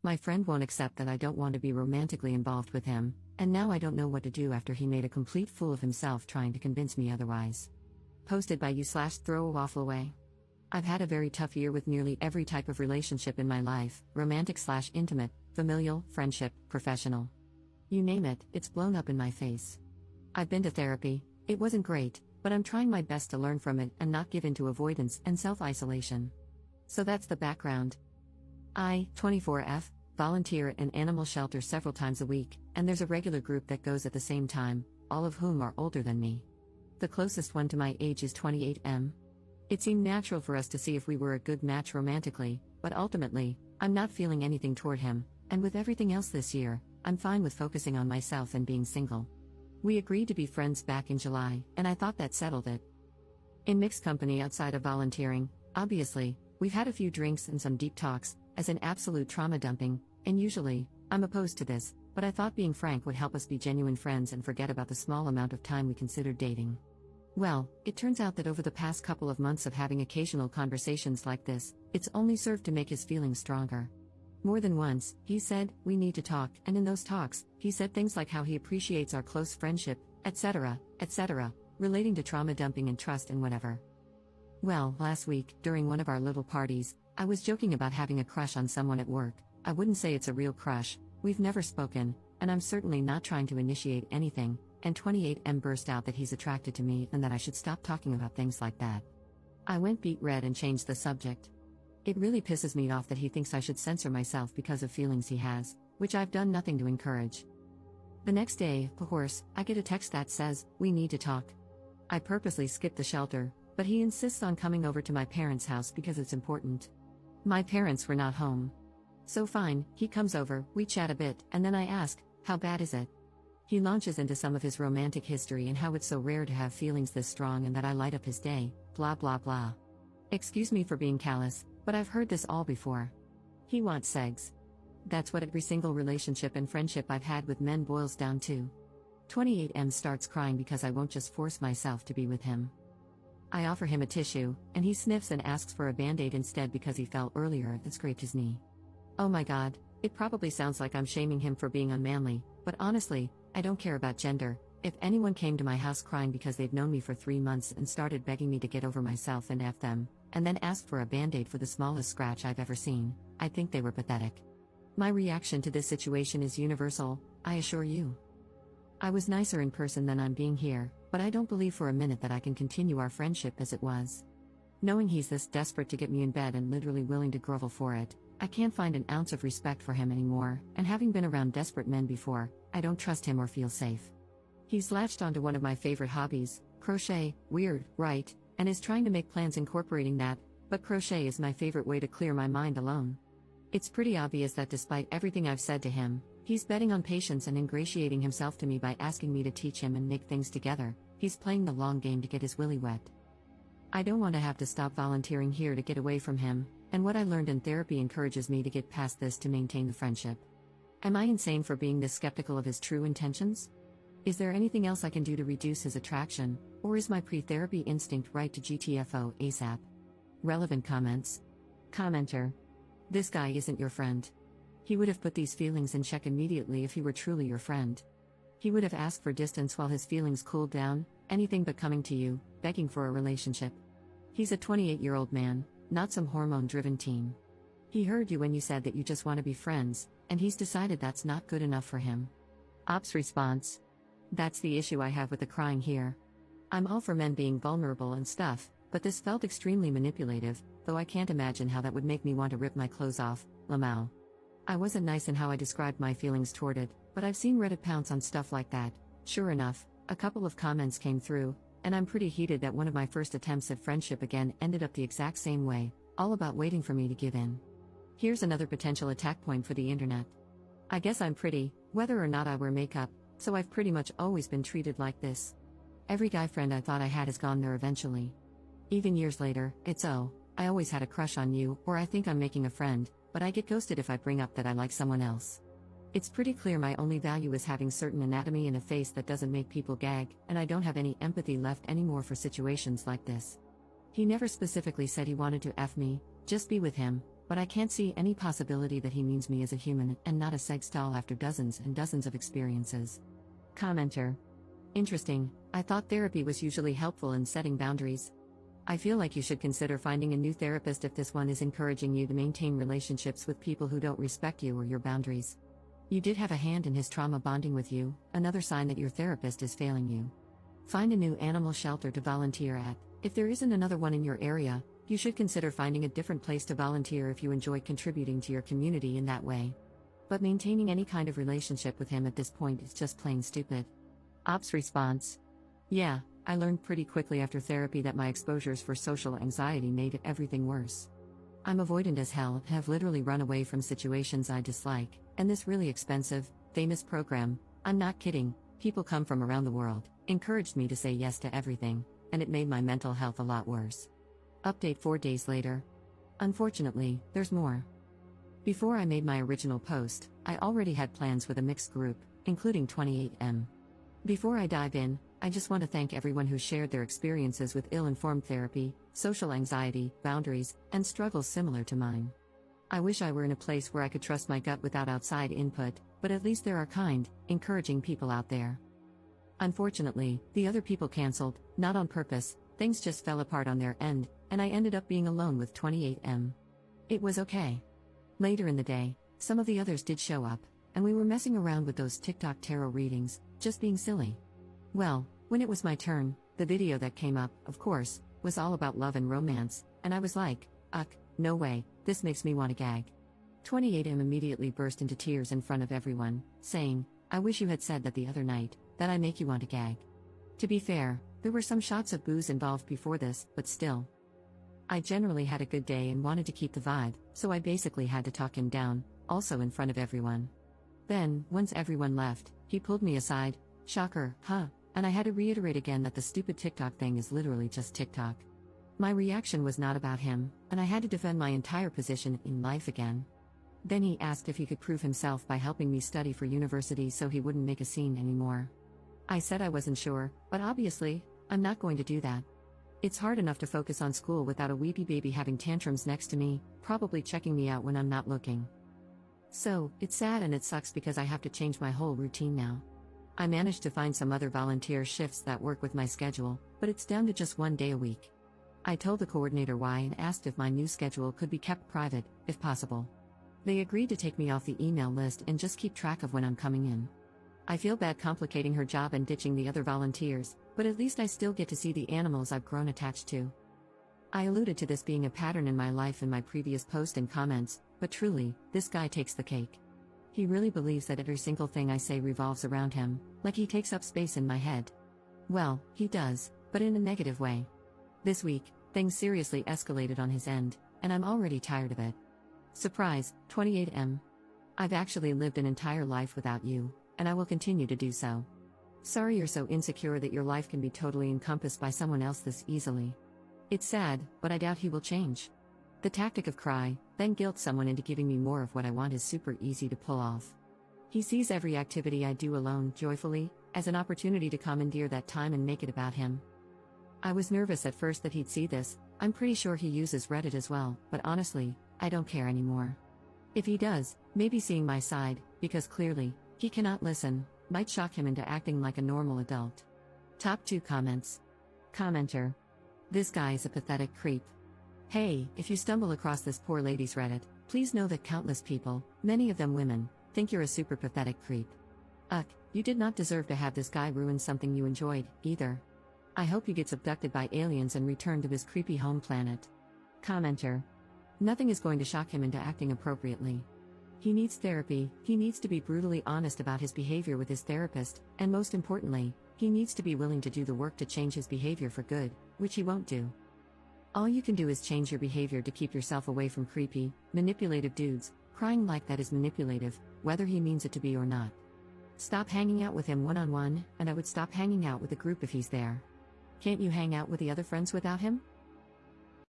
My friend won't accept that I don't want to be romantically involved with him, and now I don't know what to do after he made a complete fool of himself trying to convince me otherwise. Posted by you/throw a waffle away. I've had a very tough year with nearly every type of relationship in my life, romantic/intimate, familial, friendship, professional. You name it, it's blown up in my face. I've been to therapy, it wasn't great, but I'm trying my best to learn from it and not give in to avoidance and self-isolation. So that's the background. I, 24F, volunteer at an animal shelter several times a week, and there's a regular group that goes at the same time, all of whom are older than me. The closest one to my age is 28M. It seemed natural for us to see if we were a good match romantically, but ultimately, I'm not feeling anything toward him, and with everything else this year, I'm fine with focusing on myself and being single. We agreed to be friends back in July, and I thought that settled it. In mixed company outside of volunteering, obviously, we've had a few drinks and some deep talks, as in absolute trauma dumping, and usually, I'm opposed to this, but I thought being frank would help us be genuine friends and forget about the small amount of time we considered dating. Well, it turns out that over the past couple of months of having occasional conversations like this, it's only served to make his feelings stronger. More than once, he said, "We need to talk," and in those talks, he said things like how he appreciates our close friendship, etc., relating to trauma dumping and trust and whatever. Well, last week, during one of our little parties, I was joking about having a crush on someone at work. I wouldn't say it's a real crush, we've never spoken, and I'm certainly not trying to initiate anything, and 28M burst out that he's attracted to me and that I should stop talking about things like that. I went beet red and changed the subject. It really pisses me off that he thinks I should censor myself because of feelings he has, which I've done nothing to encourage. The next day, of course, I get a text that says, "We need to talk." I purposely skipped the shelter, but he insists on coming over to my parents' house because it's important. My parents were not home. So fine, he comes over, we chat a bit, and then I ask, "How bad is it?" He launches into some of his romantic history and how it's so rare to have feelings this strong and that I light up his day, blah blah blah. Excuse me for being callous, but I've heard this all before. He wants sex. That's what every single relationship and friendship I've had with men boils down to. 28M starts crying because I won't just force myself to be with him. I offer him a tissue, and he sniffs and asks for a band-aid instead because he fell earlier and scraped his knee. Oh my god, it probably sounds like I'm shaming him for being unmanly, but honestly, I don't care about gender. If anyone came to my house crying because they've known me for 3 months and started begging me to get over myself and F them, and then asked for a band-aid for the smallest scratch I've ever seen, I think they were pathetic. My reaction to this situation is universal, I assure you. I was nicer in person than I'm being here, but I don't believe for a minute that I can continue our friendship as it was. Knowing he's this desperate to get me in bed and literally willing to grovel for it, I can't find an ounce of respect for him anymore, and having been around desperate men before, I don't trust him or feel safe. He's latched onto one of my favorite hobbies, crochet, weird, right, and is trying to make plans incorporating that, but crochet is my favorite way to clear my mind alone. It's pretty obvious that despite everything I've said to him, he's betting on patience and ingratiating himself to me by asking me to teach him and make things together. He's playing the long game to get his willy wet. I don't want to have to stop volunteering here to get away from him, and what I learned in therapy encourages me to get past this to maintain the friendship. Am I insane for being this skeptical of his true intentions? Is there anything else I can do to reduce his attraction, or is my pre-therapy instinct right to GTFO ASAP? Relevant comments. Commenter. This guy isn't your friend. He would have put these feelings in check immediately if he were truly your friend. He would have asked for distance while his feelings cooled down, anything but coming to you, begging for a relationship. He's a 28-year-old man, not some hormone-driven teen. He heard you when you said that you just want to be friends, and he's decided that's not good enough for him. Ops response. That's the issue I have with the crying here. I'm all for men being vulnerable and stuff, but this felt extremely manipulative, though I can't imagine how that would make me want to rip my clothes off, Lamau. I wasn't nice in how I described my feelings toward it, but I've seen Reddit pounce on stuff like that. Sure enough, a couple of comments came through, and I'm pretty heated that one of my first attempts at friendship again ended up the exact same way, all about waiting for me to give in. Here's another potential attack point for the internet. I guess I'm pretty, whether or not I wear makeup, so I've pretty much always been treated like this. Every guy friend I thought I had has gone there eventually. Even years later, it's I always had a crush on you, or I think I'm making a friend, but I get ghosted if I bring up that I like someone else. It's pretty clear my only value is having certain anatomy and a face that doesn't make people gag, and I don't have any empathy left anymore for situations like this. He never specifically said he wanted to F me, just be with him, but I can't see any possibility that he means me as a human and not a sex doll after dozens and dozens of experiences. Commenter. Interesting, I thought therapy was usually helpful in setting boundaries. I feel like you should consider finding a new therapist if this one is encouraging you to maintain relationships with people who don't respect you or your boundaries. You did have a hand in his trauma bonding with you, another sign that your therapist is failing you. Find a new animal shelter to volunteer at. If there isn't another one in your area, you should consider finding a different place to volunteer if you enjoy contributing to your community in that way. But maintaining any kind of relationship with him at this point is just plain stupid. Ops response. Yeah, I learned pretty quickly after therapy that my exposures for social anxiety made everything worse. I'm avoidant as hell and have literally run away from situations I dislike, and this really expensive, famous program, I'm not kidding, people come from around the world, encouraged me to say yes to everything, and it made my mental health a lot worse. Update 4 days later. Unfortunately, there's more. Before I made my original post, I already had plans with a mixed group, including 28M. Before I dive in, I just want to thank everyone who shared their experiences with ill-informed therapy, social anxiety, boundaries, and struggles similar to mine. I wish I were in a place where I could trust my gut without outside input, but at least there are kind, encouraging people out there. Unfortunately, the other people canceled, not on purpose, things just fell apart on their end, and I ended up being alone with 28M. It was okay. Later in the day, some of the others did show up, and we were messing around with those TikTok tarot readings, just being silly. Well, when it was my turn, the video that came up, of course, was all about love and romance, and I was like, no way, this makes me want to gag. 28M immediately burst into tears in front of everyone, saying, I wish you had said that the other night, that I make you want to gag. To be fair, there were some shots of booze involved before this, but still. I generally had a good day and wanted to keep the vibe, so I basically had to talk him down, also in front of everyone. Then, once everyone left, he pulled me aside, shocker, huh, and I had to reiterate again that the stupid TikTok thing is literally just TikTok. My reaction was not about him, and I had to defend my entire position in life again. Then he asked if he could prove himself by helping me study for university so he wouldn't make a scene anymore. I said I wasn't sure, but obviously, I'm not going to do that. It's hard enough to focus on school without a weepy baby having tantrums next to me, probably checking me out when I'm not looking. So, it's sad and it sucks because I have to change my whole routine now. I managed to find some other volunteer shifts that work with my schedule, but it's down to just 1 day a week. I told the coordinator why and asked if my new schedule could be kept private, if possible. They agreed to take me off the email list and just keep track of when I'm coming in. I feel bad complicating her job and ditching the other volunteers, but at least I still get to see the animals I've grown attached to. I alluded to this being a pattern in my life in my previous post and comments, but truly, this guy takes the cake. He really believes that every single thing I say revolves around him, like he takes up space in my head. Well, he does, but in a negative way. This week, things seriously escalated on his end, and I'm already tired of it. Surprise, 28M. I've actually lived an entire life without you, and I will continue to do so. Sorry you're so insecure that your life can be totally encompassed by someone else this easily. It's sad, but I doubt he will change. The tactic of cry, then guilt someone into giving me more of what I want is super easy to pull off. He sees every activity I do alone, joyfully, as an opportunity to commandeer that time and make it about him. I was nervous at first that he'd see this. I'm pretty sure he uses Reddit as well, but honestly, I don't care anymore. If he does, maybe seeing my side, because clearly, he cannot listen, might shock him into acting like a normal adult. Top 2 comments. Commenter. This guy is a pathetic creep. Hey, if you stumble across this poor lady's Reddit, please know that countless people, many of them women, think you're a super pathetic creep. You did not deserve to have this guy ruin something you enjoyed, either. I hope he gets abducted by aliens and returned to his creepy home planet. Commenter. Nothing is going to shock him into acting appropriately. He needs therapy, he needs to be brutally honest about his behavior with his therapist, and most importantly, he needs to be willing to do the work to change his behavior for good, which he won't do. All you can do is change your behavior to keep yourself away from creepy, manipulative dudes. Crying like that is manipulative, whether he means it to be or not. Stop hanging out with him one-on-one, and I would stop hanging out with the group if he's there. Can't you hang out with the other friends without him?